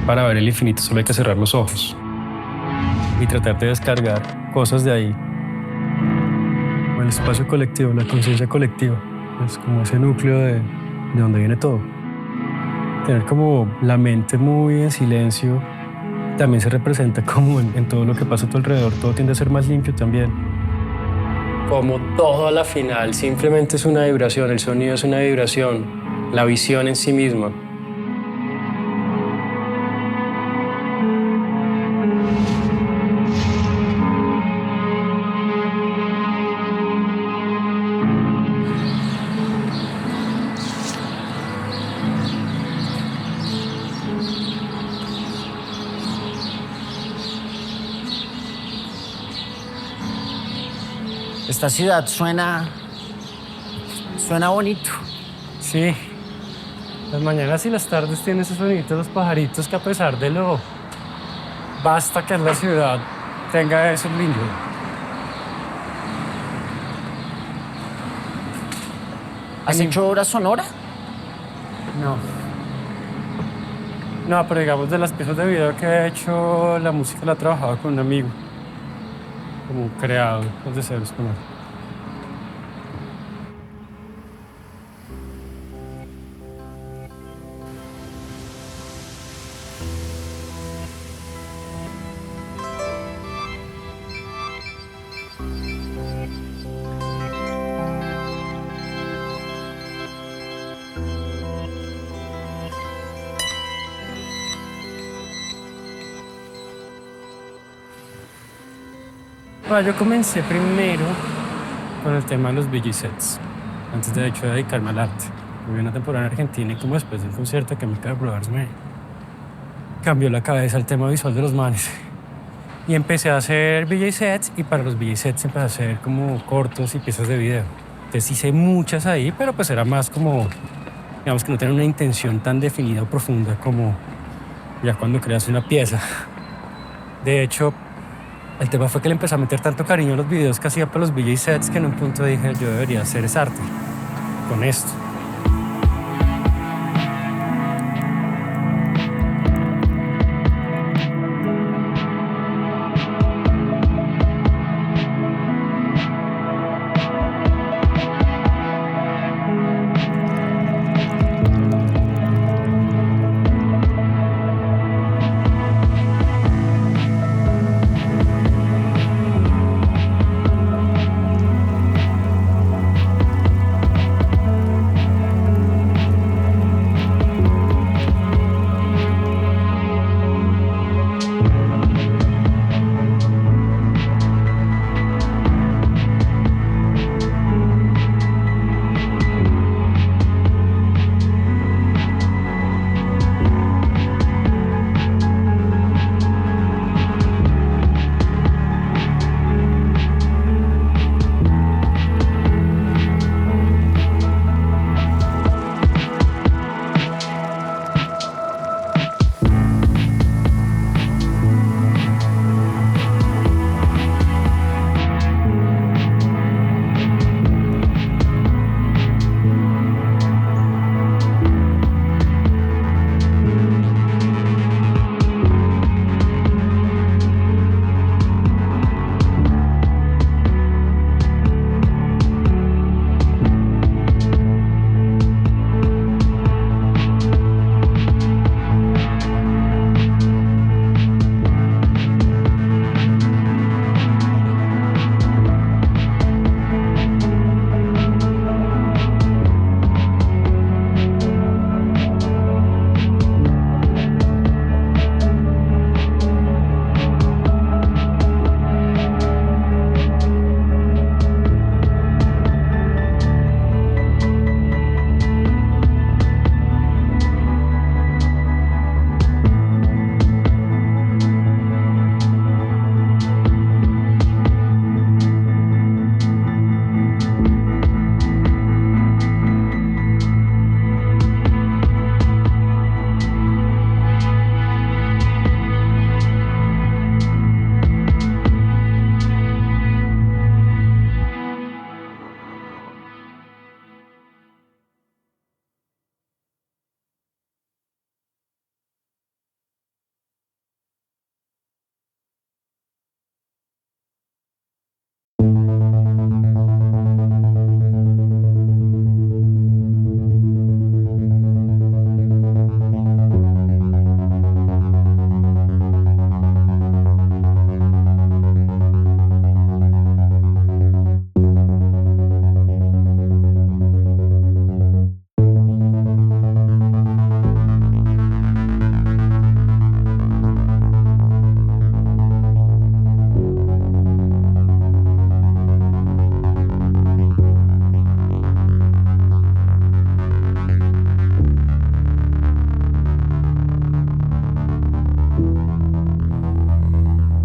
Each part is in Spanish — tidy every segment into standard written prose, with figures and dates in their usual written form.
Para ver el infinito solo hay que cerrar los ojos y tratar de descargar cosas de ahí. El espacio colectivo, la conciencia colectiva, es como ese núcleo de donde viene todo. Tener como la mente muy en silencio también se representa como en todo lo que pasa a tu alrededor, todo tiende a ser más limpio también. Como todo a la final simplemente es una vibración, el sonido es una vibración, la visión en sí misma. Esta ciudad suena bonito. Sí, las mañanas y las tardes tienen esos sonidos de los pajaritos que a pesar de lo basta que es la ciudad, tenga eso lindo. ¿Has hecho obra sonora? No. No, pero digamos de las piezas de video que he hecho, la música la he trabajado con un amigo, como creado los deseos con él. Bueno, yo comencé primero con el tema de los VJ sets, antes de hecho de dedicarme al arte. Viví una temporada en Argentina y como después de un concierto que me acaba de probar, me cambió la cabeza el tema visual de los manes. Y empecé a hacer VJ sets y para los VJ sets empecé a hacer como cortos y piezas de video. Entonces hice muchas ahí, pero pues era más como, digamos que no tenía una intención tan definida o profunda como ya cuando creas una pieza. De hecho, el tema fue que le empecé a meter tanto cariño a los videos que hacía para los VJ sets que en un punto dije, yo debería hacer ese arte con esto.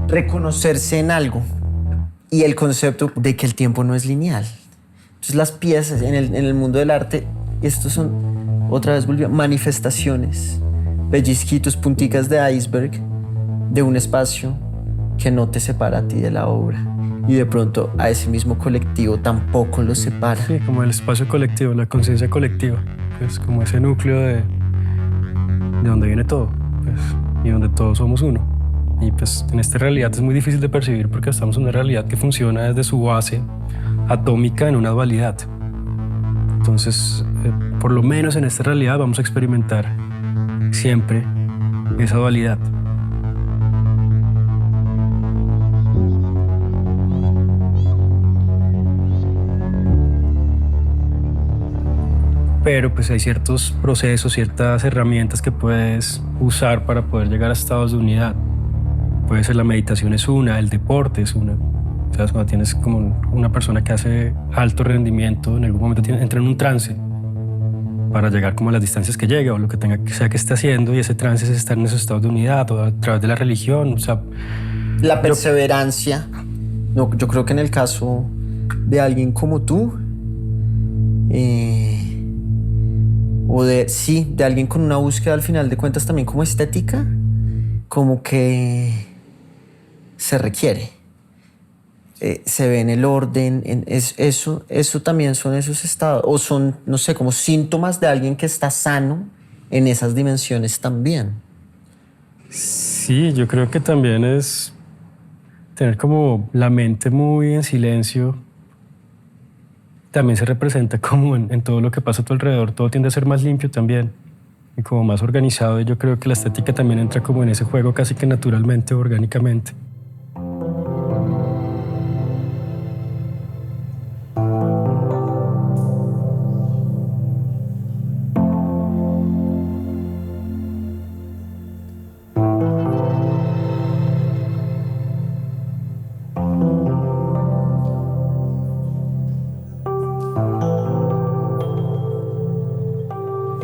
reconocerse en algo y el concepto de que el tiempo no es lineal. Entonces las piezas en el mundo del arte, estos son, otra vez volvió, manifestaciones, pellizquitos, punticas de iceberg de un espacio que no te separa a ti de la obra. Y de pronto a ese mismo colectivo tampoco lo separa. Sí, como el espacio colectivo, la conciencia colectiva. Pues como ese núcleo de donde viene todo, pues, y donde todos somos uno. Y pues en esta realidad es muy difícil de percibir porque estamos en una realidad que funciona desde su base atómica en una dualidad. Entonces, por lo menos en esta realidad vamos a experimentar siempre esa dualidad. Pero pues hay ciertos procesos, ciertas herramientas que puedes usar para poder llegar a estados de unidad. Puede ser la meditación es una, el deporte es una. ¿Sabes? Cuando tienes como una persona que hace alto rendimiento, en algún momento entra en un trance para llegar como a las distancias que llegue o lo que tenga que sea que esté haciendo, y ese trance es estar en esos estados de unidad o a través de la religión. O sea, la perseverancia. No, yo creo que en el caso de alguien como tú, o de alguien con una búsqueda al final de cuentas también como estética, como que se requiere. Se ve en el orden, eso también son esos estados, o son, no sé, como síntomas de alguien que está sano en esas dimensiones también. Sí, yo creo que también es tener como la mente muy en silencio. También se representa como en todo lo que pasa a tu alrededor, todo tiende a ser más limpio también y como más organizado, y yo creo que la estética también entra como en ese juego casi que naturalmente, orgánicamente.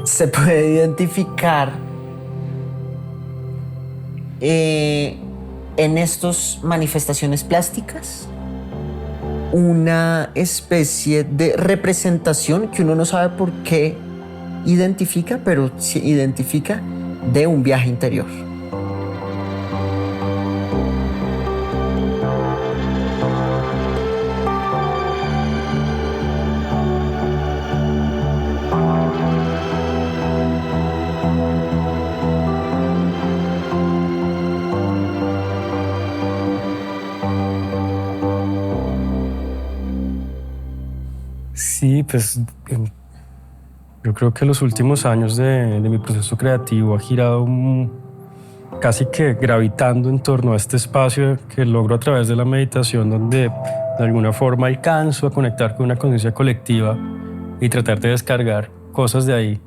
Se puede identificar en estas manifestaciones plásticas una especie de representación que uno no sabe por qué identifica, pero se identifica de un viaje interior. Sí, pues yo creo que los últimos años de mi proceso creativo ha girado casi que gravitando en torno a este espacio que logro a través de la meditación, donde de alguna forma alcanzo a conectar con una conciencia colectiva y tratar de descargar cosas de ahí,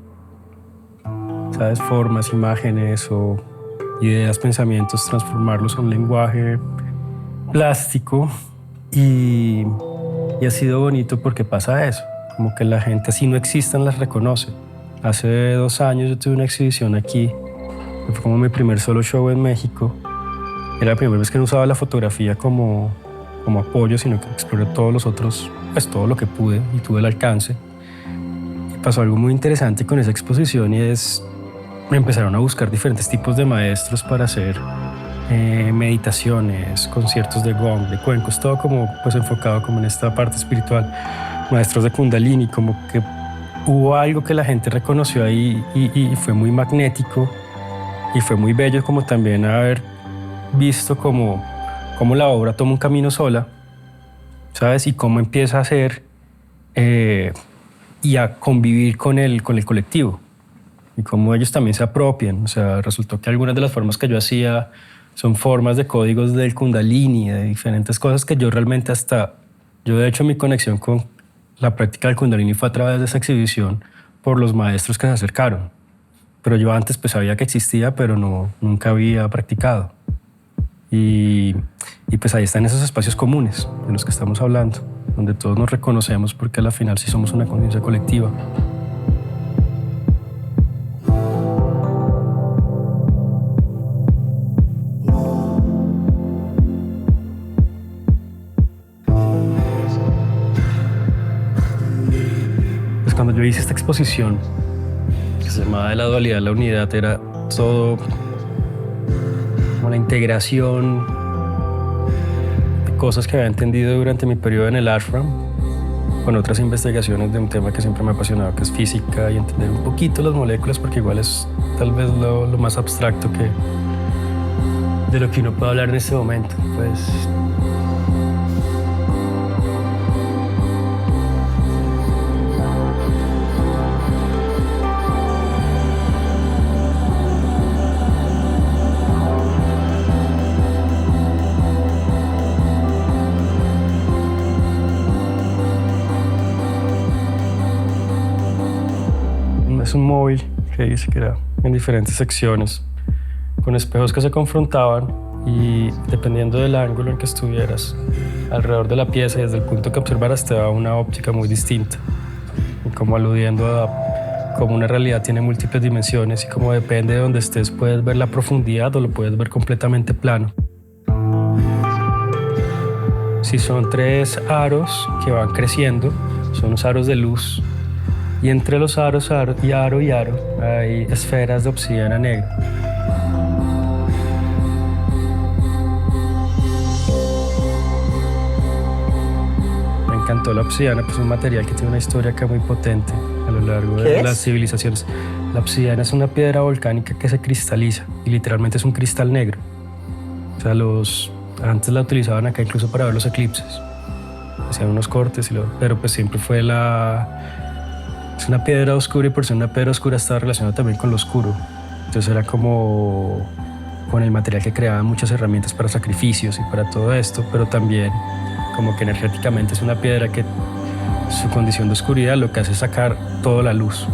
¿sabes? Formas, imágenes o ideas, pensamientos, transformarlos a un lenguaje plástico y ha sido bonito porque pasa eso, como que la gente así no existan las reconoce. Hace 2 años yo tuve una exhibición aquí, que fue como mi primer solo show en México. Era la primera vez que no usaba la fotografía como apoyo, sino que exploré todos los otros, pues todo lo que pude y tuve el alcance. Y pasó algo muy interesante con esa exposición y es, me empezaron a buscar diferentes tipos de maestros para hacer meditaciones, conciertos de gong, de cuencos, todo como pues enfocado como en esta parte espiritual, maestros de Kundalini, como que hubo algo que la gente reconoció ahí y fue muy magnético y fue muy bello como también haber visto como la obra toma un camino sola, ¿sabes? Y cómo empieza a ser y a convivir con el colectivo y cómo ellos también se apropian. O sea, resultó que algunas de las formas que yo hacía son formas de códigos del Kundalini, de diferentes cosas que yo realmente yo de hecho mi conexión con la práctica del Kundalini fue a través de esa exhibición por los maestros que se acercaron. Pero yo antes pues sabía que existía, pero nunca había practicado. Y pues ahí están esos espacios comunes de los que estamos hablando, donde todos nos reconocemos porque al final sí somos una conciencia colectiva. yo hice esta exposición que se llamaba De la dualidad a la unidad, era todo como la integración de cosas que había entendido durante mi periodo en el ashram con otras investigaciones de un tema que siempre me ha apasionado, que es física, y entender un poquito las moléculas, porque igual es tal vez lo más abstracto que de lo que uno puede hablar en este momento. Pues es un móvil que dice que era en diferentes secciones, con espejos que se confrontaban y dependiendo del ángulo en que estuvieras alrededor de la pieza y desde el punto que observaras te daba una óptica muy distinta, y como aludiendo a cómo una realidad tiene múltiples dimensiones y como depende de donde estés puedes ver la profundidad o lo puedes ver completamente plano. Si son 3 aros que van creciendo, son los aros de luz. Y entre los aros, aro y aro hay esferas de obsidiana negra. Me encantó la obsidiana, pues es un material que tiene una historia acá muy potente a lo largo de las civilizaciones. La obsidiana es una piedra volcánica que se cristaliza y literalmente es un cristal negro. O sea, antes la utilizaban acá incluso para ver los eclipses. Hacían unos cortes, pero pues siempre fue es una piedra oscura y por ser una piedra oscura está relacionada también con lo oscuro. Entonces era como con el material que creaba muchas herramientas para sacrificios y para todo esto, pero también como que energéticamente es una piedra que su condición de oscuridad lo que hace es sacar toda la luz.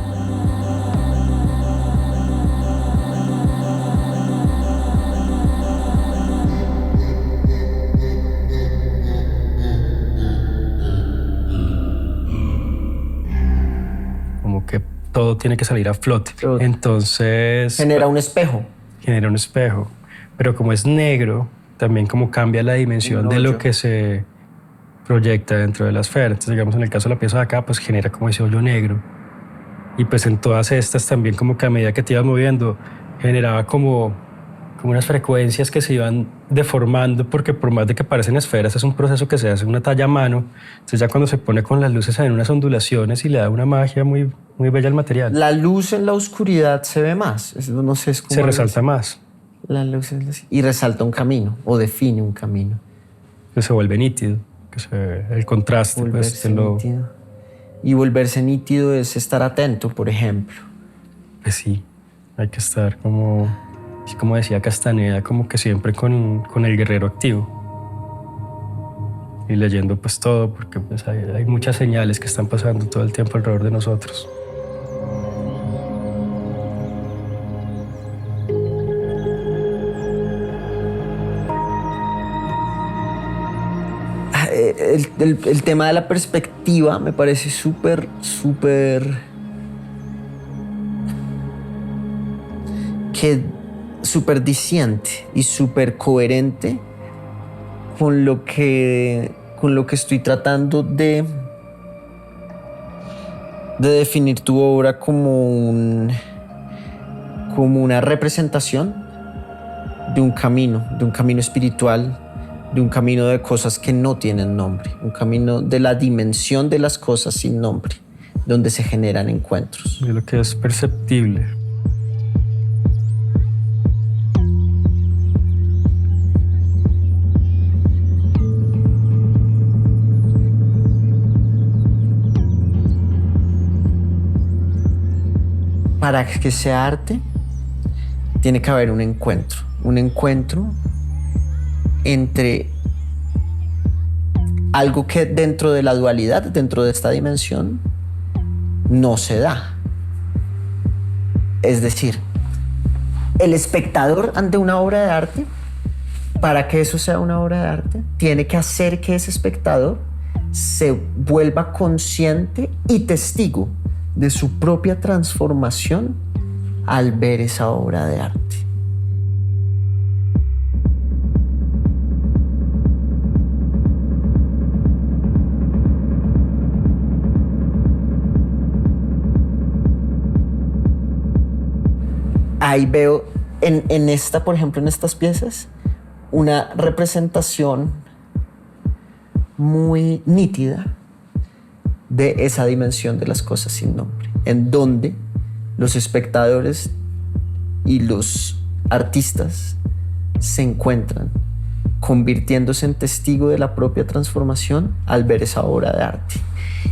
Todo tiene que salir a flote. Entonces genera un espejo. Genera un espejo. Pero como es negro, también como cambia la dimensión de lo que se proyecta dentro de la esfera. Entonces, digamos, en el caso de la pieza de acá, pues genera como ese hoyo negro. Y pues en todas estas también como que a medida que te ibas moviendo, generaba como unas frecuencias que se iban deformando, porque por más de que parecen esferas, es un proceso que se hace en una talla a mano. Entonces ya cuando se pone con las luces en unas ondulaciones y le da una magia muy, muy bella al material. La luz en la oscuridad se ve más. Eso no sé, es como se resalta más. La luz y resalta un camino o define un camino. Que se vuelve nítido, que se ve el contraste. Volverse nítido. Y volverse nítido es estar atento, por ejemplo. Pues sí, hay que estar como decía Castaneda, como que siempre con el guerrero activo. Y leyendo pues todo, porque pues hay muchas señales que están pasando todo el tiempo alrededor de nosotros. El tema de la perspectiva me parece súper diciente y súper coherente con lo que estoy tratando de definir tu obra como una representación de un camino espiritual, de un camino de cosas que no tienen nombre, un camino de la dimensión de las cosas sin nombre, donde se generan encuentros. De lo que es perceptible. Para que sea arte, tiene que haber un encuentro entre algo que dentro de la dualidad, dentro de esta dimensión, no se da. Es decir, el espectador ante una obra de arte, para que eso sea una obra de arte, tiene que hacer que ese espectador se vuelva consciente y testigo de su propia transformación al ver esa obra de arte. ahí veo en esta, por ejemplo, en estas piezas, una representación muy nítida de esa dimensión de las cosas sin nombre, en donde los espectadores y los artistas se encuentran convirtiéndose en testigo de la propia transformación al ver esa obra de arte.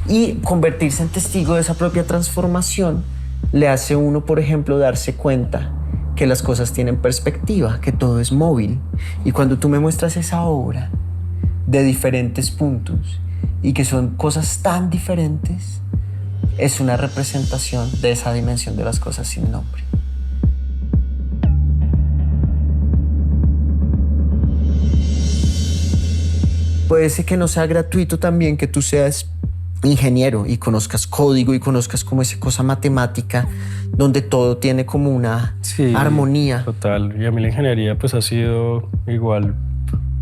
Y convertirse en testigo de esa propia transformación le hace a uno, por ejemplo, darse cuenta que las cosas tienen perspectiva, que todo es móvil. Y cuando tú me muestras esa obra de diferentes puntos y que son cosas tan diferentes, es una representación de esa dimensión de las cosas sin nombre. Puede ser que no sea gratuito también que tú seas ingeniero y conozcas código y conozcas como esa cosa matemática donde todo tiene como una armonía. Total. Y a mí la ingeniería pues ha sido igual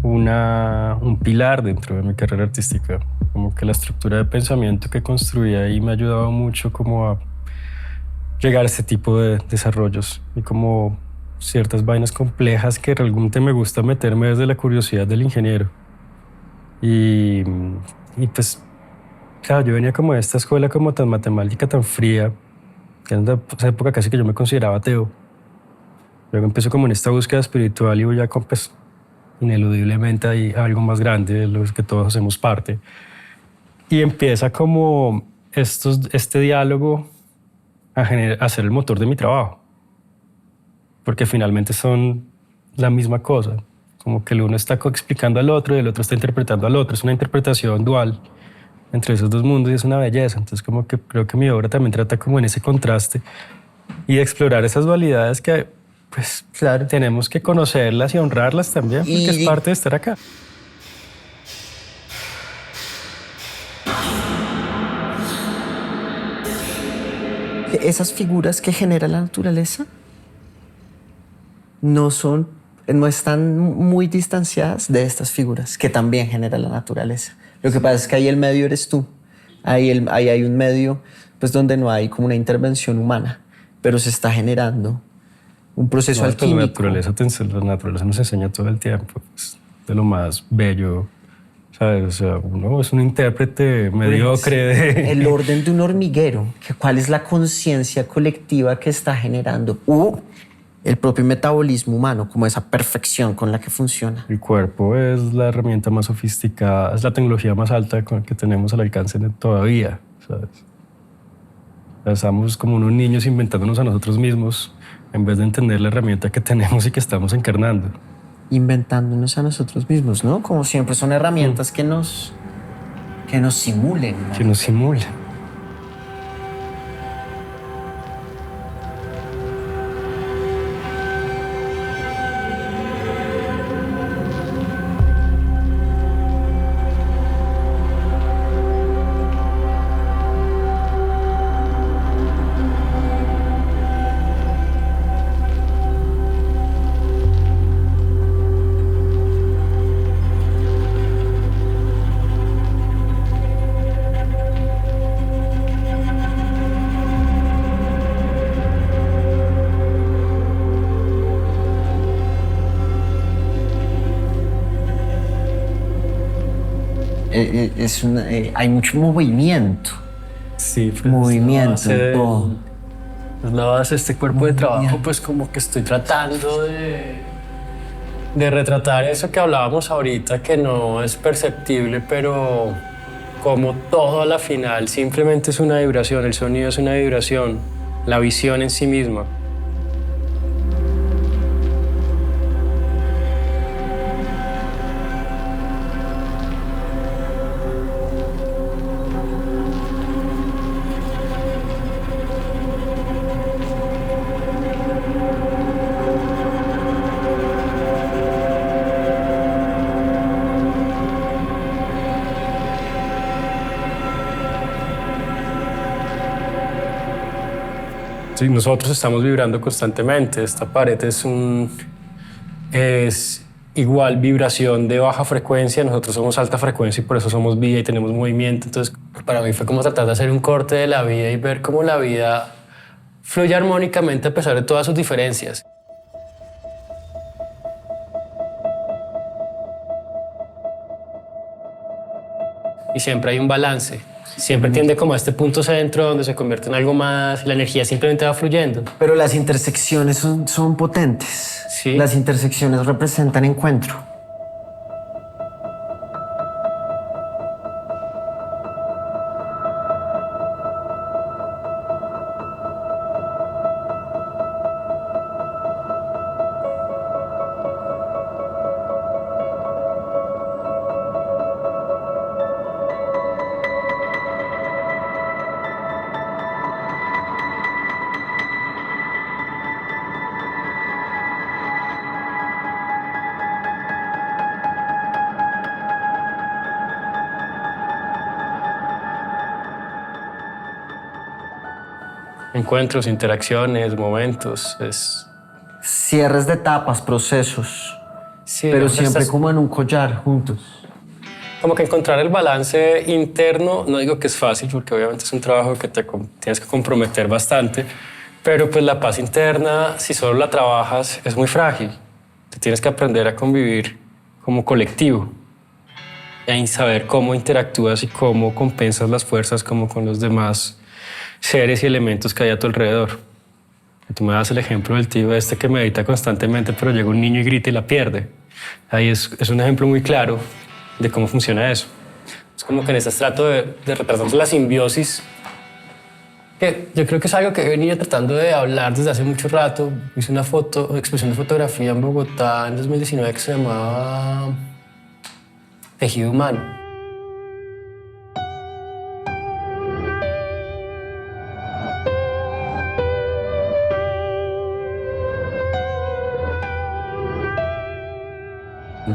un pilar dentro de mi carrera artística. Como que la estructura de pensamiento que construí ahí me ha ayudado mucho como a llegar a este tipo de desarrollos y como ciertas vainas complejas que realmente me gusta meterme desde la curiosidad del ingeniero. Y pues, claro, yo venía como de esta escuela como tan matemática, tan fría, que en esa época casi que yo me consideraba ateo. Luego empiezo como en esta búsqueda espiritual y voy ya con, pues, ineludiblemente hay algo más grande de lo que todos hacemos parte. Y empieza como este diálogo a ser el motor de mi trabajo. Porque finalmente son la misma cosa. Como que el uno está explicando al otro y el otro está interpretando al otro. Es una interpretación dual entre esos dos mundos y es una belleza. Entonces como que creo que mi obra también trata como en ese contraste y de explorar esas dualidades que pues claro, tenemos que conocerlas y honrarlas también porque es parte de estar acá. Esas figuras que genera la naturaleza no están muy distanciadas de estas figuras que también genera la naturaleza. Lo que pasa es que ahí el medio eres tú. Ahí hay un medio pues, donde no hay como una intervención humana, pero se está generando un proceso alquímico. La naturaleza nos enseña todo el tiempo. Es de lo más bello. ¿Sabes? O sea, uno es un intérprete mediocre. El orden de un hormiguero. ¿Cuál es la conciencia colectiva que está generando? El propio metabolismo humano, como esa perfección con la que funciona. El cuerpo es la herramienta más sofisticada, es la tecnología más alta que tenemos al alcance todavía, ¿sabes? Estamos como unos niños inventándonos a nosotros mismos en vez de entender la herramienta que tenemos y que estamos encarnando. Inventándonos a nosotros mismos, ¿no? Como siempre son herramientas que nos simulen, ¿no? Que nos simulen. Hay mucho movimiento. Sí, pues movimiento en todo. Es la base de este cuerpo de trabajo, pues como que estoy tratando de retratar eso que hablábamos ahorita, que no es perceptible, pero como todo a la final simplemente es una vibración, el sonido es una vibración, la visión en sí misma. Sí, nosotros estamos vibrando constantemente. Esta pared es igual vibración de baja frecuencia. Nosotros somos alta frecuencia y por eso somos vida y tenemos movimiento. Entonces, para mí fue como tratar de hacer un corte de la vida y ver cómo la vida fluye armónicamente a pesar de todas sus diferencias. Y siempre hay un balance. Siempre tiende como a este punto centro donde se convierte en algo más y la energía simplemente va fluyendo. Pero las intersecciones son potentes. Sí. Las intersecciones representan encuentro. Encuentros, interacciones, momentos. Cierres de etapas, procesos. Sí, pero digamos, siempre como en un collar, juntos. Como que encontrar el balance interno, no digo que es fácil, porque obviamente es un trabajo que tienes que comprometer bastante, pero pues la paz interna, si solo la trabajas, es muy frágil. Te tienes que aprender a convivir como colectivo y saber cómo interactúas y cómo compensas las fuerzas como con los demás seres y elementos que hay a tu alrededor. Tú me das el ejemplo del tío este que medita constantemente, pero llega un niño y grita y la pierde. Ahí es un ejemplo muy claro de cómo funciona eso. Es como que en ese trato de retratar la simbiosis, que yo creo que es algo que he venido tratando de hablar desde hace mucho rato. Hice una exposición de fotografía en Bogotá en 2019 que se llamaba Tejido Humano.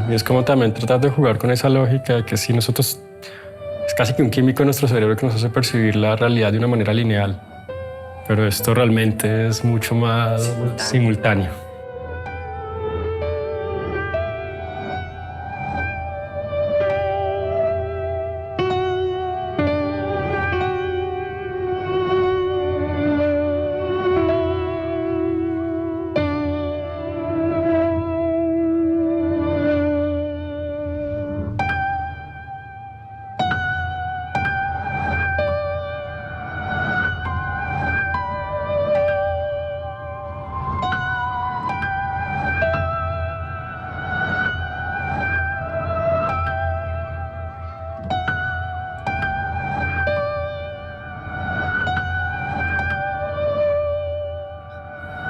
Y es como también tratar de jugar con esa lógica de que si nosotros es casi que un químico en nuestro cerebro que nos hace percibir la realidad de una manera lineal, pero esto realmente es mucho más simultáneo.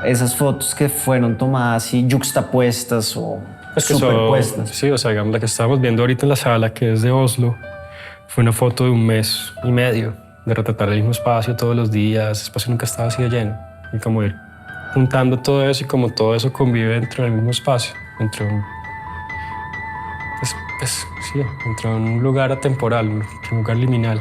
Esas fotos que fueron tomadas y yuxtapuestas o Es que superpuestas. sí, o sea, digamos, la que estamos viendo ahorita en la sala, que es de Oslo, fue una foto de 1 mes y medio de retratar el mismo espacio todos los días. El espacio nunca estaba así de lleno. Y como ir juntando todo eso y como todo eso convive dentro del mismo espacio, dentro de dentro de un lugar atemporal, un lugar liminal.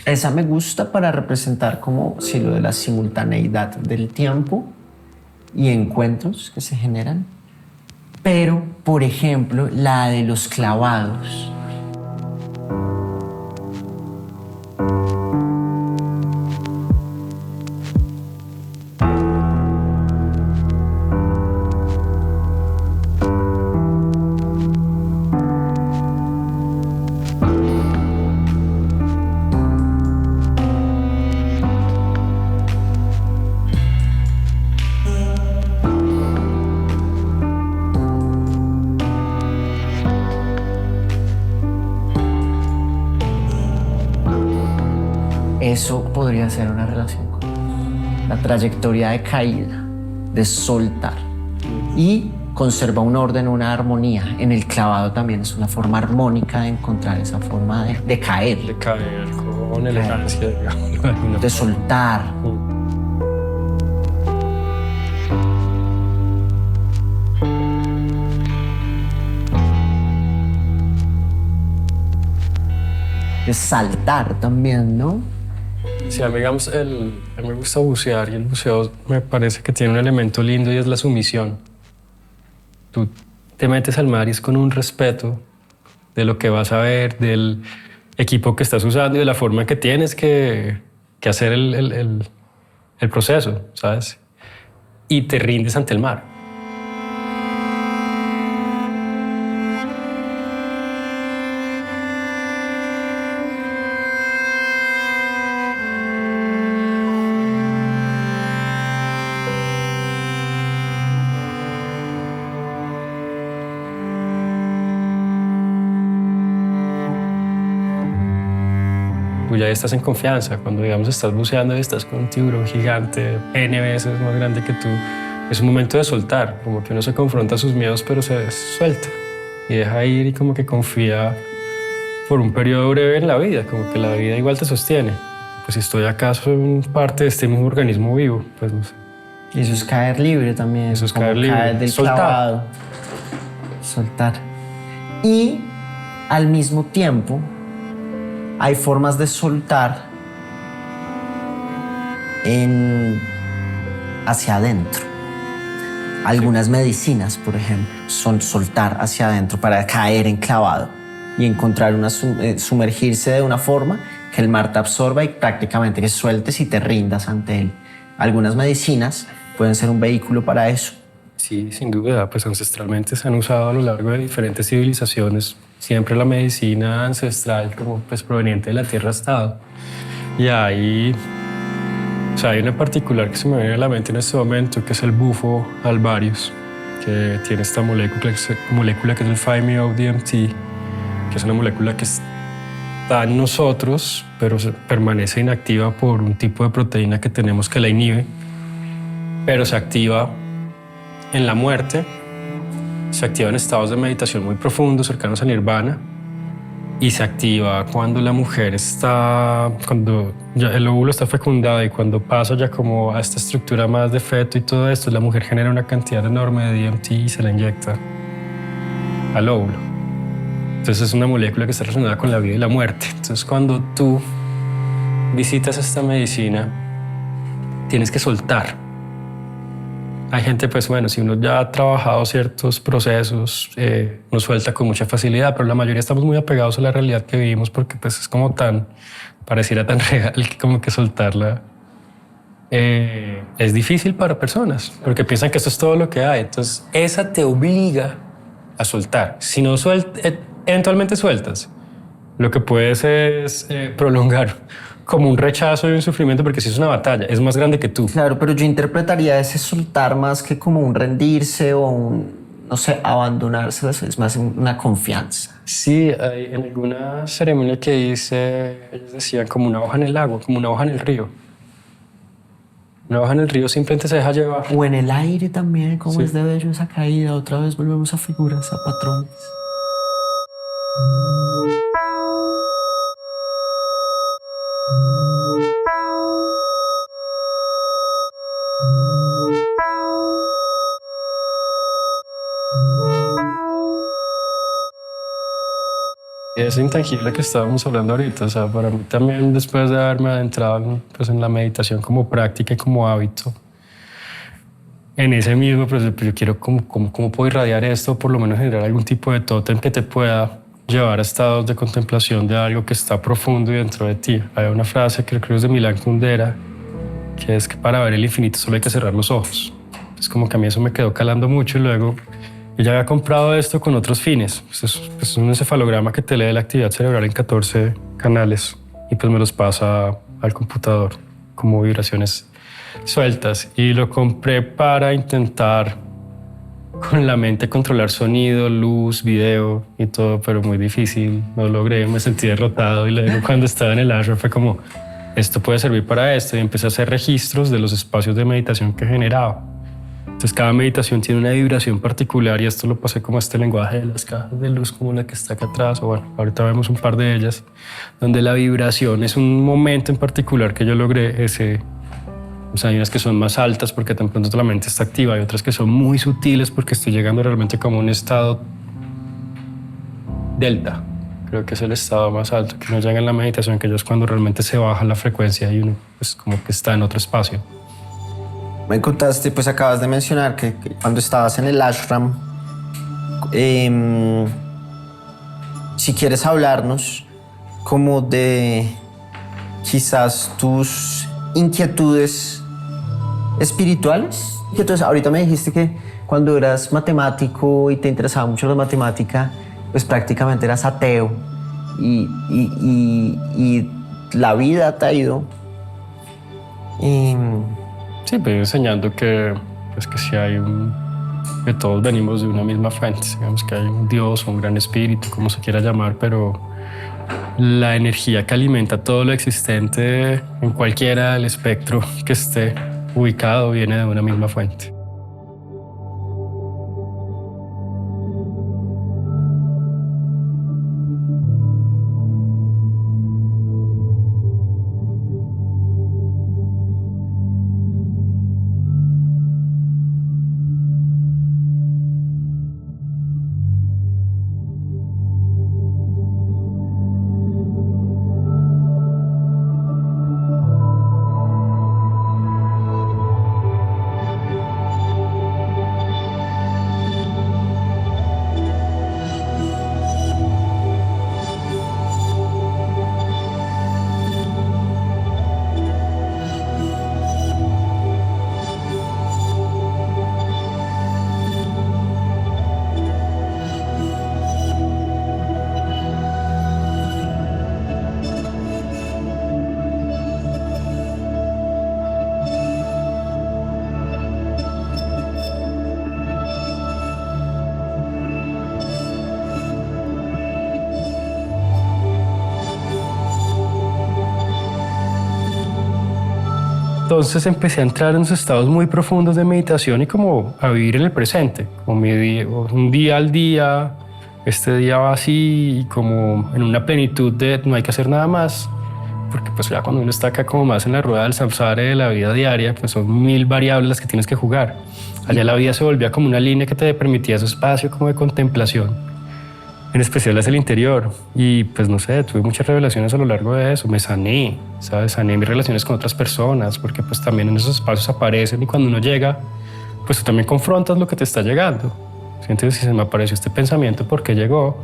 Esa me gusta para representar como si lo de la simultaneidad del tiempo y encuentros que se generan. Pero, por ejemplo, la de los clavados. Eso podría ser una relación con la trayectoria de caída, de soltar. Y conserva un orden, una armonía. En el clavado también es una forma armónica de encontrar esa forma de caer. De caer con elegancia, digamos. De soltar. De saltar también, ¿no? Sí, a mí, digamos, a mí me gusta bucear y el buceo me parece que tiene un elemento lindo y es la sumisión. Tú te metes al mar y es con un respeto de lo que vas a ver, del equipo que estás usando y de la forma que tienes que hacer el proceso, ¿sabes? Y te rindes ante el mar. Tú ya estás en confianza. Cuando, digamos, estás buceando y estás con un tiburón gigante, N veces más grande que tú, es un momento de soltar, como que uno se confronta a sus miedos, pero se suelta y deja ir y como que confía por un periodo breve en la vida, como que la vida igual te sostiene. Pues si estoy acá, soy parte de este mismo organismo vivo, pues no sé. Y eso es caer libre también. Eso es como caer libre. Caer del Soltar. clavado. Soltar. Y al mismo tiempo hay formas de soltar hacia adentro. Algunas medicinas, por ejemplo, son soltar hacia adentro para caer enclavado y encontrar sumergirse de una forma que el mar te absorba y prácticamente que sueltes y te rindas ante él. Algunas medicinas pueden ser un vehículo para eso. Sí, sin duda, pues ancestralmente se han usado a lo largo de diferentes civilizaciones. Siempre la medicina ancestral, como pues proveniente de la tierra, ha estado. Y hay una en particular que se me viene a la mente en este momento, que es el bufo alvarius, que tiene esta molécula que es el 5-MeO-DMT, que es una molécula que está en nosotros, pero permanece inactiva por un tipo de proteína que tenemos que la inhibe, pero se activa en la muerte, se activa en estados de meditación muy profundos, cercanos al nirvana, y se activa cuando la mujer cuando ya el óvulo está fecundado y cuando pasa ya como a esta estructura más de feto y todo esto, la mujer genera una cantidad enorme de DMT y se la inyecta al óvulo. Entonces es una molécula que está relacionada con la vida y la muerte. Entonces cuando tú visitas esta medicina, tienes que soltar. Hay gente, pues bueno, si uno ya ha trabajado ciertos procesos, nos suelta con mucha facilidad, pero la mayoría estamos muy apegados a la realidad que vivimos porque pues es como pareciera tan real que como que soltarla es difícil para personas porque piensan que esto es todo lo que hay. Entonces esa te obliga a soltar. Si no eventualmente sueltas, lo que puedes es prolongar como un rechazo y un sufrimiento, porque si es una batalla, es más grande que tú. Claro, pero yo interpretaría ese soltar más que como un rendirse o un, no sé, abandonarse, es más una confianza. Sí, hay en alguna ceremonia que hice, ellos decían como una hoja en el agua, como una hoja en el río. Una hoja en el río simplemente se deja llevar. O en el aire también, como Sí. es de bello esa caída. Otra vez volvemos a figuras, a patrones. Es intangible que estábamos hablando ahorita, o sea, para mí también después de haberme adentrado pues, en la meditación como práctica y como hábito, en ese mismo proceso, pues yo quiero cómo puedo irradiar esto, por lo menos generar algún tipo de tótem que te pueda llevar a estados de contemplación de algo que está profundo y dentro de ti. Hay una frase que creo es de Milan Kundera, que es que para ver el infinito solo hay que cerrar los ojos. Es como que a mí eso me quedó calando mucho y luego ella había comprado esto con otros fines. Es un encefalograma que te lee la actividad cerebral en 14 canales y pues me los pasa al computador como vibraciones sueltas. Y lo compré para intentar con la mente controlar sonido, luz, video y todo, pero muy difícil. No logré, me sentí derrotado y luego cuando estaba en el ashram fue como, esto puede servir para esto, y empecé a hacer registros de los espacios de meditación que generaba. Entonces cada meditación tiene una vibración particular y esto lo pasé como a este lenguaje de las cajas de luz como la que está acá atrás, o bueno, ahorita vemos un par de ellas, donde la vibración es un momento en particular que yo logré ese. O sea, hay unas que son más altas porque tan pronto la mente está activa, y otras que son muy sutiles porque estoy llegando realmente como a un estado delta, Creo que es el estado más alto que uno llega en la meditación, que es cuando realmente se baja la frecuencia y uno pues como que está en otro espacio. Me contaste, pues acabas de mencionar que cuando estabas en el ashram, si quieres hablarnos como de quizás tus inquietudes espirituales. Entonces, ahorita me dijiste que cuando eras matemático y te interesaba mucho la matemática, pues prácticamente eras ateo y la vida te ha ido. Sí, pues enseñando que, pues, que sí hay que todos venimos de una misma fuente, digamos que hay un Dios o un gran espíritu, como se quiera llamar, pero la energía que alimenta todo lo existente en cualquiera del espectro que esté ubicado viene de una misma fuente. Entonces empecé a entrar en esos estados muy profundos de meditación y como a vivir en el presente, como un día al día, este día va así y como en una plenitud de no hay que hacer nada más, porque pues ya cuando uno está acá como más en la rueda del samsara de la vida diaria, pues son 1000 variables las que tienes que jugar. Allá la vida se volvía como una línea que te permitía ese espacio como de contemplación. En especial hacia el interior. Y pues no sé, tuve muchas revelaciones a lo largo de eso. Me sané, ¿sabes? Sané mis relaciones con otras personas, porque pues también en esos espacios aparecen y cuando uno llega, pues tú también confrontas lo que te está llegando. Sientes si se me apareció este pensamiento, ¿por qué llegó?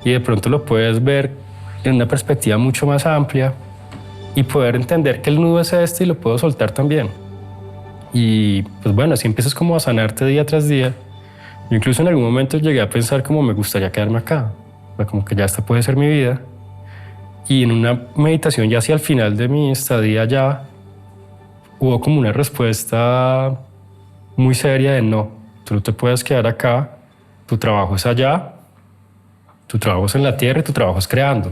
Y de pronto lo puedes ver en una perspectiva mucho más amplia y poder entender que el nudo es este y lo puedo soltar también. Y pues bueno, así empiezas como a sanarte día tras día. Yo incluso en algún momento llegué a pensar como me gustaría quedarme acá, como que ya esta puede ser mi vida. Y en una meditación ya hacia el final de mi estadía ya hubo como una respuesta muy seria de no, tú no te puedes quedar acá, tu trabajo es allá, tu trabajo es en la tierra y tu trabajo es creando.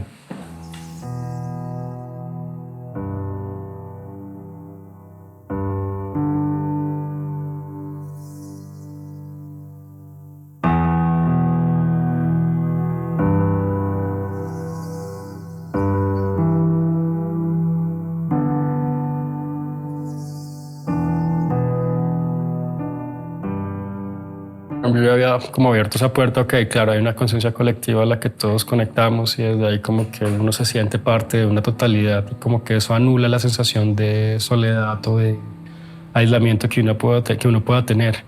Yo había como abierto esa puerta, ok, claro, hay una conciencia colectiva a la que todos conectamos y desde ahí como que uno se siente parte de una totalidad y como que eso anula la sensación de soledad o de aislamiento que uno pueda tener.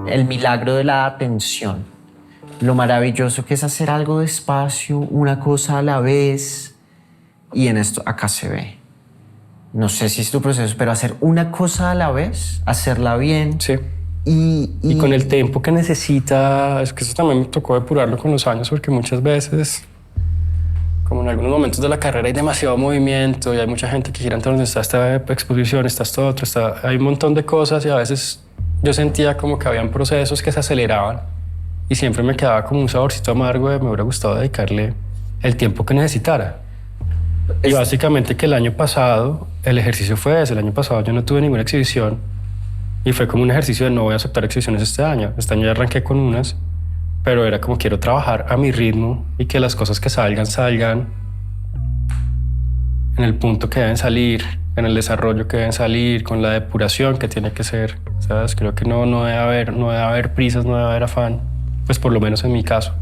El milagro de la atención, lo maravilloso que es hacer algo despacio, una cosa a la vez, y en esto acá se ve. No sé si es tu proceso, pero hacer una cosa a la vez, hacerla bien. Sí. Y con el tiempo que necesita, es que eso también me tocó depurarlo con los años, porque muchas veces, como en algunos momentos de la carrera hay demasiado movimiento y hay mucha gente que gira en torno a esta exposición, está esto otro, hay un montón de cosas y a veces yo sentía como que habían procesos que se aceleraban y siempre me quedaba como un saborcito amargo de me hubiera gustado dedicarle el tiempo que necesitara. Y básicamente que el año pasado el ejercicio fue ese. El año pasado yo no tuve ninguna exhibición y fue como un ejercicio de no voy a aceptar exhibiciones este año. Este año ya arranqué con unas, pero era como quiero trabajar a mi ritmo y que las cosas que salgan en el punto que deben salir, en el desarrollo que deben salir, con la depuración que tiene que ser. ¿Sabes? Creo que no debe haber prisas, no debe haber afán, pues por lo menos en mi caso.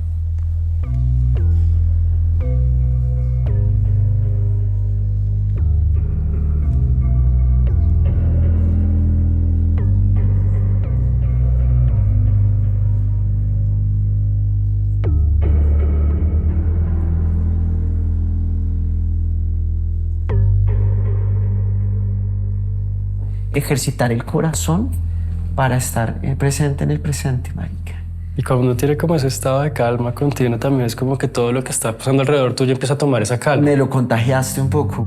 Ejercitar el corazón para estar presente en el presente, marica. Y cuando uno tiene como ese estado de calma continuo, también es como que todo lo que está pasando alrededor tuyo empieza a tomar esa calma. Me lo contagiaste un poco.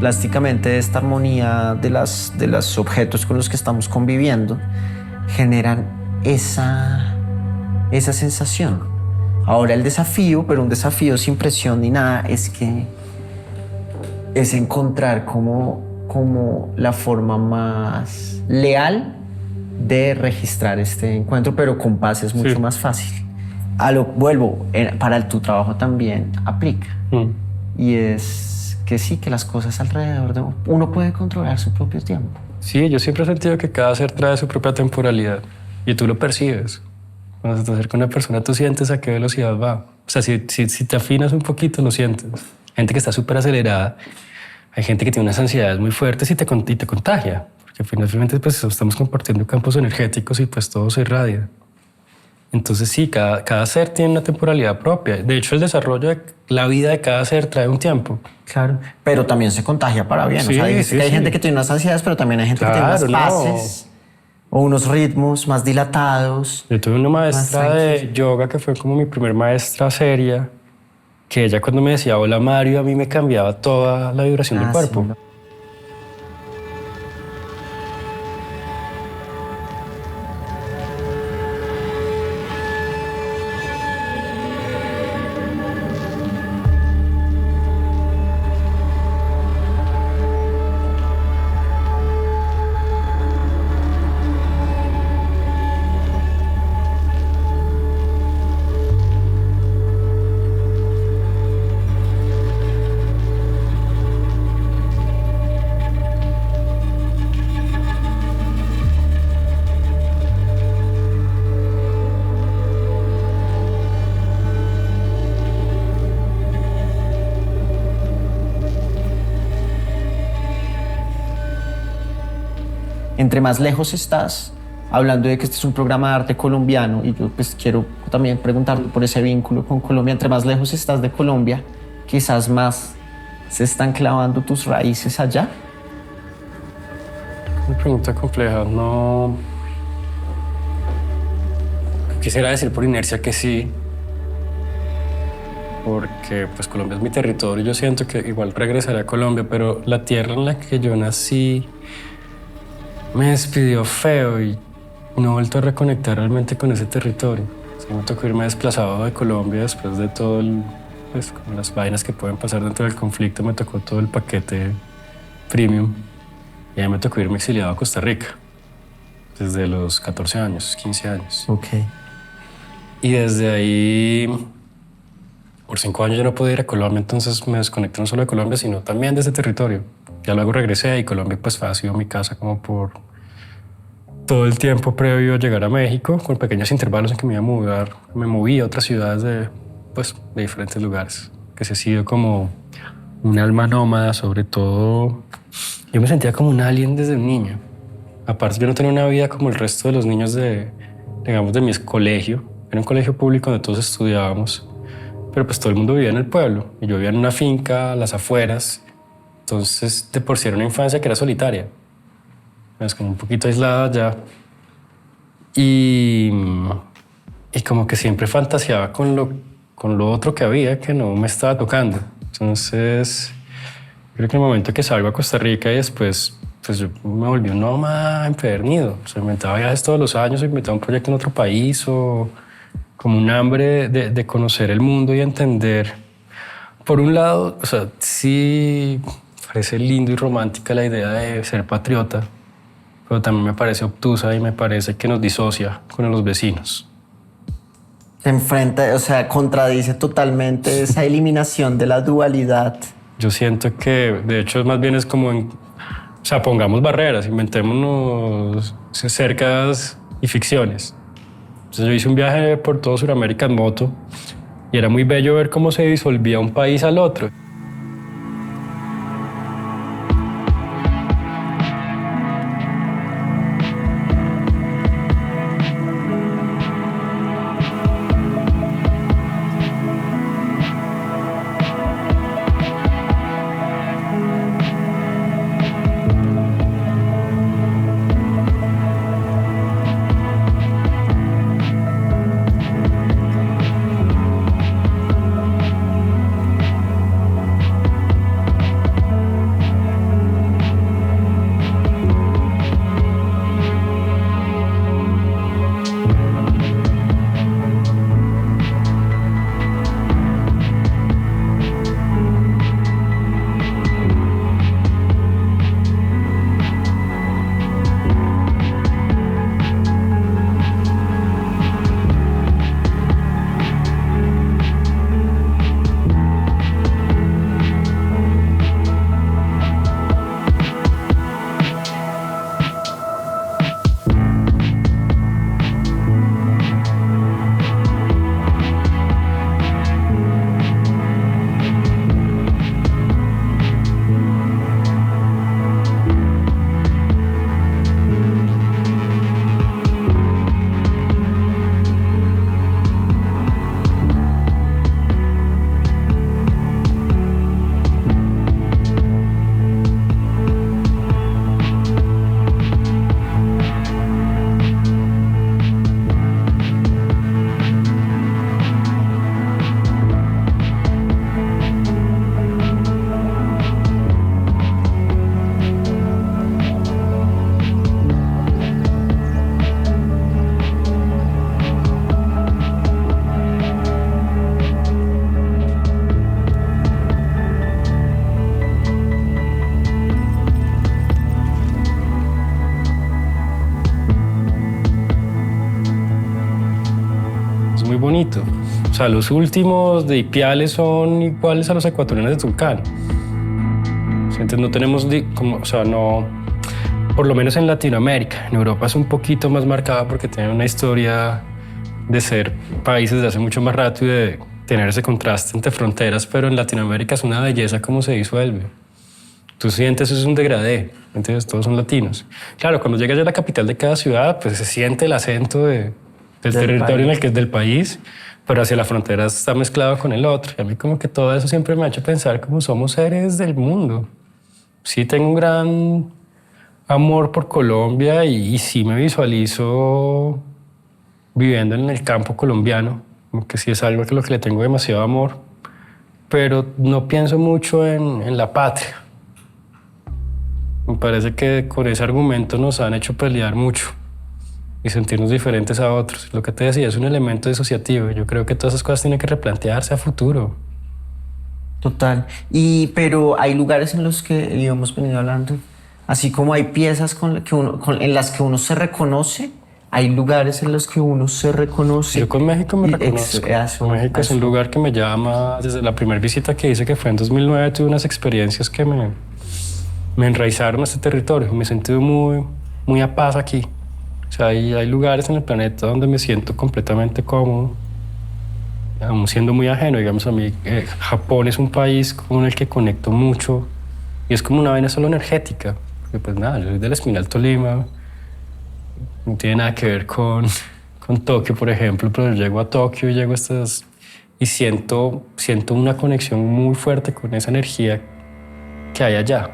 Plásticamente esta armonía de los objetos con los que estamos conviviendo generan esa sensación. Ahora el desafío, pero un desafío sin presión ni nada, es encontrar como la forma más leal de registrar este encuentro, pero con paz es mucho más fácil. Para tu trabajo también aplica. Y es que sí, que las cosas alrededor de uno puede controlar su propio tiempo. Sí, yo siempre he sentido que cada ser trae su propia temporalidad y tú lo percibes. Cuando se te acerca una persona, tú sientes a qué velocidad va. O sea, si te afinas un poquito, lo sientes. Gente que está súper acelerada, hay gente que tiene unas ansiedades muy fuertes y te contagia, porque finalmente pues estamos compartiendo campos energéticos y pues todo se irradia. Entonces sí, cada ser tiene una temporalidad propia. De hecho, el desarrollo de la vida de cada ser trae un tiempo. Claro. Pero también se contagia para bien. Sí, o sea, dijiste sí, que hay sí. gente que tiene unas ansiedades, pero también hay gente que tiene unas Claro, no. paces o unos ritmos más dilatados. Yo tuve una maestra Más de tranquilo. yoga que fue como mi primer maestra seria, que ella cuando me decía hola Mario, a mí me cambiaba toda la vibración del Ah, cuerpo. sí. Entre más lejos estás, hablando de que este es un programa de arte colombiano, y yo pues quiero también preguntarte por ese vínculo con Colombia, entre más lejos estás de Colombia, quizás más se están clavando tus raíces allá. Una pregunta compleja. No quisiera decir por inercia que sí, porque pues Colombia es mi territorio. Yo siento que igual regresaré a Colombia, pero la tierra en la que yo nací me despidió feo y no he vuelto a reconectar realmente con ese territorio. Sí, me tocó irme desplazado de Colombia después de todo el, pues como las vainas que pueden pasar dentro del conflicto. Me tocó todo el paquete premium y ahí me tocó irme exiliado a Costa Rica desde los 14 años, 15 años. Ok. Y desde ahí, por 5 años yo no pude ir a Colombia, entonces me desconecté no solo de Colombia, sino también de ese territorio. Ya luego regresé y Colombia pues ha sido mi casa como por todo el tiempo previo a llegar a México, con pequeños intervalos en que me iba a mudar. Me moví a otras ciudades de diferentes lugares, que se ha sido como un alma nómada, sobre todo. Yo me sentía como un alien desde un niño. Aparte, yo no tenía una vida como el resto de los niños digamos, de mi colegio. Era un colegio público donde todos estudiábamos, pero pues todo el mundo vivía en el pueblo. Y yo vivía en una finca, a las afueras. Entonces, de por sí era una infancia que era solitaria. Es como un poquito aislada ya. Y como que siempre fantaseaba con lo otro que había que no me estaba tocando. Entonces, creo que en el momento que salgo a Costa Rica y después, pues yo me volví un nómada empedernido. O sea, inventaba viajes todos los años, inventaba un proyecto en otro país o como un hambre de conocer el mundo y entender. Por un lado, o sea, sí parece lindo y romántica la idea de ser patriota, pero también me parece obtusa y me parece que nos disocia con los vecinos. Se enfrenta, o sea, contradice totalmente esa eliminación de la dualidad. Yo siento que, de hecho, más bien es como o sea, pongamos barreras, inventémonos cercas y ficciones. Entonces yo hice un viaje por todo Sudamérica en moto y era muy bello ver cómo se disolvía un país al otro. muy bonito. O sea, los últimos de Ipiales son iguales a los ecuatorianos de Tulcán. Entonces no tenemos, o sea, no, por lo menos en Latinoamérica. En Europa es un poquito más marcada porque tiene una historia de ser países de hace mucho más rato y de tener ese contraste entre fronteras, pero en Latinoamérica es una belleza cómo se disuelve. Tú sientes eso es un degradé, entonces todos son latinos. Claro, cuando llegas ya a la capital de cada ciudad, pues se siente el acento del territorio en el que es del país, pero hacia la frontera está mezclado con el otro. Y a mí como que todo eso siempre me ha hecho pensar como somos seres del mundo. Sí tengo un gran amor por Colombia y sí me visualizo viviendo en el campo colombiano, que sí es algo que lo que le tengo demasiado amor, pero no pienso mucho en la patria. Me parece que con ese argumento nos han hecho pelear mucho y sentirnos diferentes a otros. Lo que te decía es un elemento disociativo. Yo creo que todas esas cosas tienen que replantearse a futuro. Total. Pero hay lugares en los que, y hemos venido hablando, así como hay piezas en las que uno se reconoce, hay lugares en los que uno se reconoce. Yo con México me reconozco. México es un lugar que me llama. Desde la primera visita que hice, que fue en 2009, tuve unas experiencias que me enraizaron a este territorio. Me he sentido muy a paz aquí. O sea, hay lugares en el planeta donde me siento completamente cómodo, aún siendo muy ajeno. Digamos, a mí Japón es un país con el que conecto mucho y es como una vaina solo energética. Porque pues nada, yo soy del Espinal Tolima, no tiene nada que ver con Tokio, por ejemplo, pero yo llego a Tokio y siento una conexión muy fuerte con esa energía que hay allá.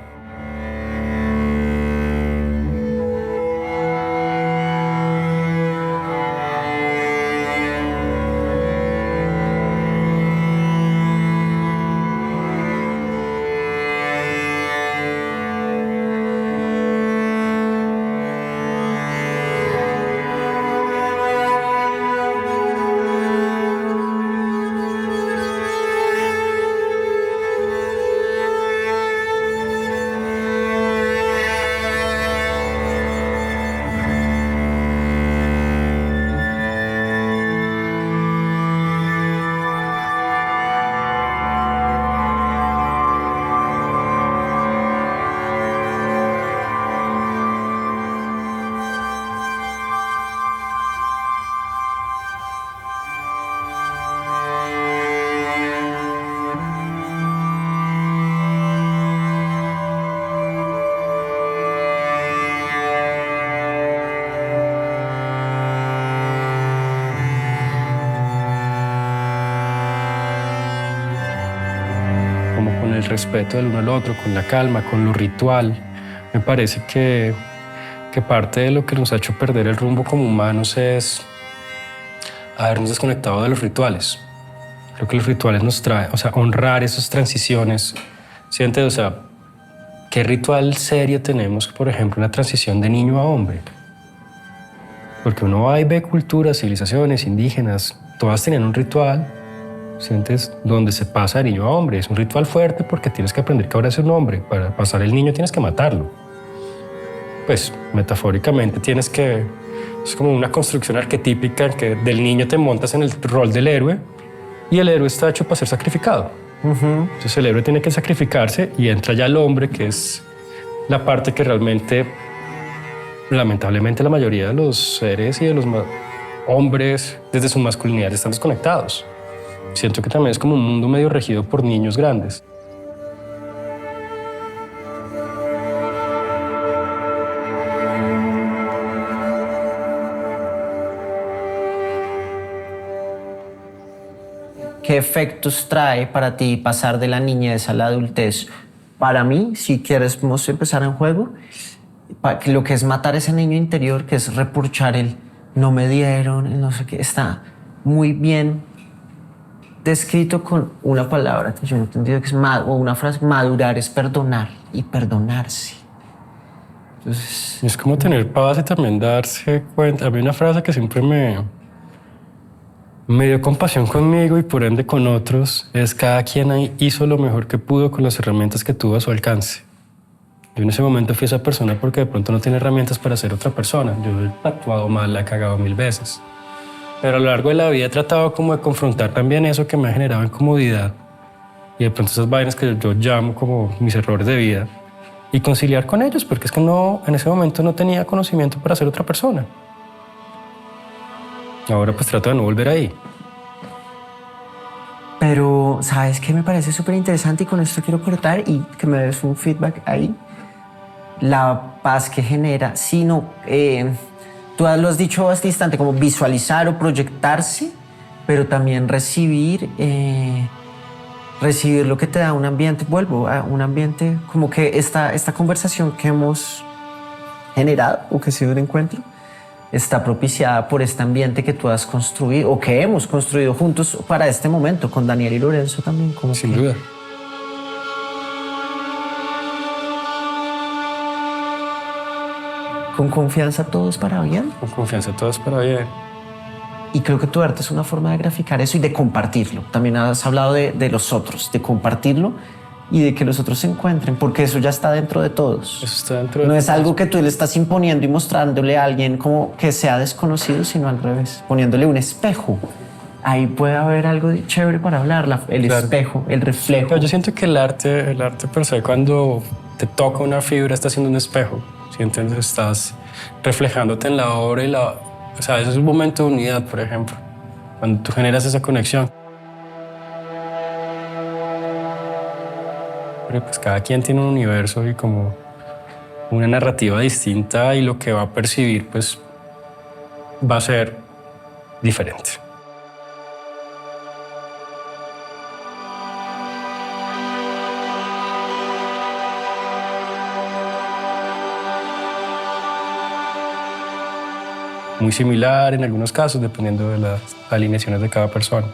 El respeto del uno al otro, con la calma, con lo ritual. Me parece que parte de lo que nos ha hecho perder el rumbo como humanos es habernos desconectado de los rituales. Creo que los rituales nos traen, o sea, honrar esas transiciones. Siente, o sea, ¿qué ritual serio tenemos, por ejemplo, una transición de niño a hombre? Porque uno va y ve culturas, civilizaciones indígenas, todas tenían un ritual. Sientes donde se pasa de niño a hombre. Es un ritual fuerte porque tienes que aprender que ahora es un hombre. Para pasar el niño tienes que matarlo. Pues metafóricamente tienes que... Es como una construcción arquetípica en que del niño te montas en el rol del héroe y el héroe está hecho para ser sacrificado. Entonces el héroe tiene que sacrificarse y entra ya el hombre, que es la parte que realmente, lamentablemente, la mayoría de los seres y de los hombres desde su masculinidad están desconectados. Siento que también es como un mundo medio regido por niños grandes. ¿Qué efectos trae para ti pasar de la niñez a la adultez? Para mí, si quieres empezar en juego, lo que es matar ese niño interior, que es reprochar el no me dieron, el no sé qué, está muy bien descrito con una palabra que yo no he entendido, que es o una frase: madurar es perdonar y perdonarse. Entonces, es como tener paz y también darse cuenta. A mí una frase que siempre me dio compasión conmigo y por ende con otros es: cada quien hizo lo mejor que pudo con las herramientas que tuvo a su alcance. Yo en ese momento fui esa persona porque de pronto no tiene herramientas para ser otra persona. Yo he actuado mal, la he cagado 1000 veces. Pero a lo largo de la vida he tratado como de confrontar también eso que me ha generado incomodidad y de pronto esas vainas que yo llamo como mis errores de vida y conciliar con ellos, porque es que no, en ese momento no tenía conocimiento para ser otra persona. Ahora pues trato de no volver ahí. Pero, ¿sabes qué me parece súper interesante? Y con esto quiero cortar y que me des un feedback ahí. La paz que genera, sí, no, tú lo has dicho bastante instante, como visualizar o proyectarse, pero también recibir lo que te da un ambiente. Vuelvo a un ambiente como que esta conversación que hemos generado o que ha sido un encuentro está propiciada por este ambiente que tú has construido o que hemos construido juntos para este momento con Daniel y Lorenzo también. Como Sin que duda. con confianza todo es para bien. Con confianza todo es para bien. Y creo que tu arte es una forma de graficar eso y de compartirlo. También has hablado de los otros, de compartirlo y de que los otros se encuentren, porque eso ya está dentro de todos. Eso está dentro de No es todos. algo que tú le estás imponiendo y mostrándole a alguien como que sea desconocido, sino al revés, poniéndole un espejo. Ahí puede haber algo chévere para hablar, el Claro. espejo, el reflejo. Pero yo siento que el arte per se, cuando te toca una fibra, está haciendo un espejo. ¿Sí? Entonces estás reflejándote en la obra y o sea, eso es un momento de unidad, por ejemplo, cuando tú generas esa conexión. Pero pues cada quien tiene un universo y como una narrativa distinta y lo que va a percibir pues va a ser diferente. Muy similar en algunos casos, dependiendo de las alineaciones de cada persona.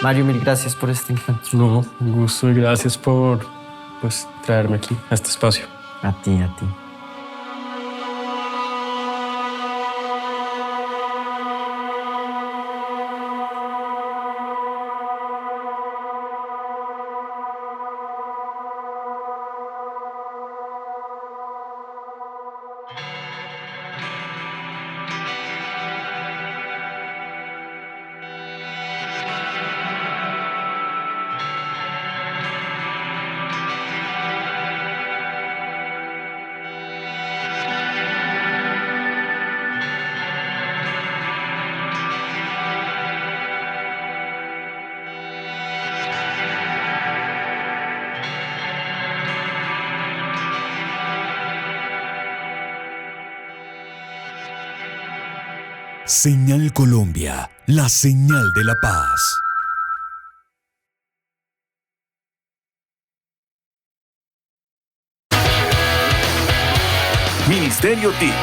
Mario, mil gracias por este encuentro. No, un gusto y gracias por pues, traerme aquí a este espacio. A ti, a ti. Señal Colombia, la señal de la paz. Ministerio TIC,